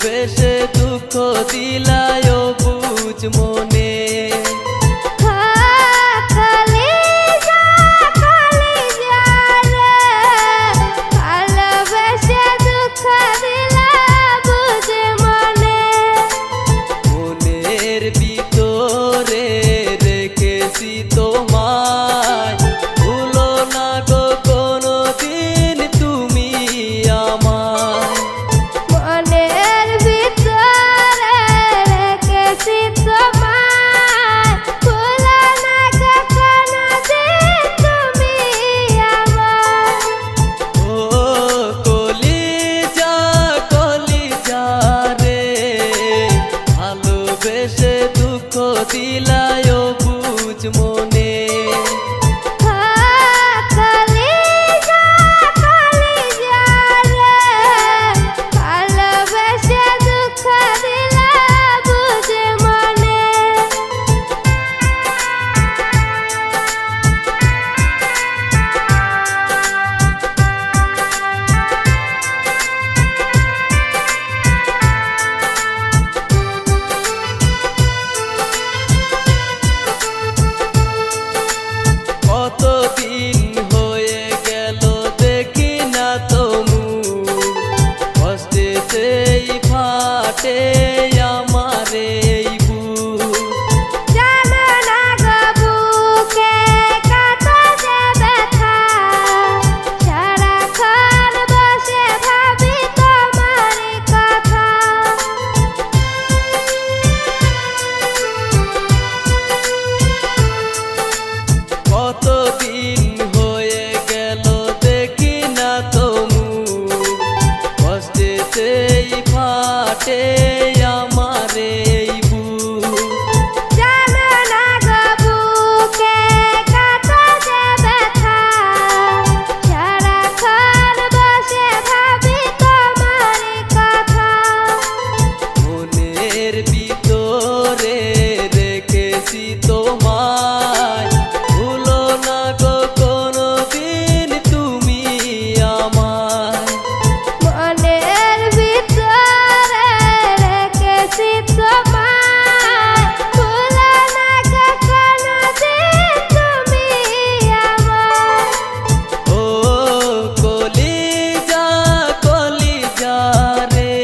ভালোবেসে দুঃখ দিলায় বুঝ মনে। মনের ভিতরে রেখেছি তোমায়, ভুলো না গো কোনোদিন তুমি আমায়। মনের ভিতরে রেখেছি তোমায়, ভুলো না গো কোনোদিন তুমি আমায়। ও কলিজা কলিজা রে, ভালোবেসে দুঃখ দিলায় বুঝ মনে। কলিজা কলিজা রে, ভালোবেসে দুঃখ দিলা বুঝ মনে। কতদিন হয়ে গেল দেখি না তো মুখ, কষ্টেতেই ফাটে আমার এই বুক। জানো না গো বুকে কত যে ব্যথা, সারাক্ষণ বসে ভাবি তোমারই কথা। কতদিন হয়ে গেল দেখি না তো মুখ, কষ্টেতেই ফাটে আমার এই বুক। জানো না গো বুকে কত যে ব্যথা, সারাক্ষণ বসে ভাবি তোমারই কথা। মনের ভিতরে রেখেছি তোমায়, ভুলো না গো কোনোদিন তুমি আমায়। মনের ভিতরে রেখেছি তোমায়, ভুলো না গো কোনোদিন তুমি আমায়। ও কলিজা কলিজা রে,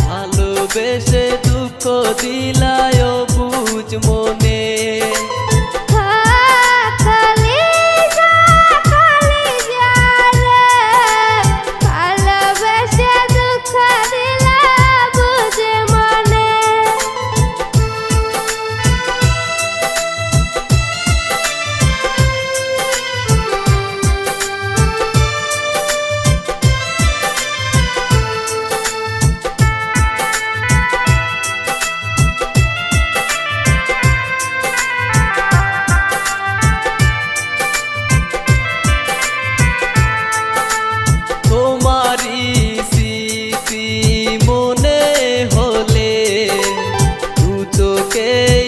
ভালোবেসে দুঃখ দিলায় বুঝ মনে। কলিজা কলিজা রে, ভালোবেসে দুঃখ দিলা বুঝ মনে। তোমারই স্মৃতি মনে হলে দু চোখেই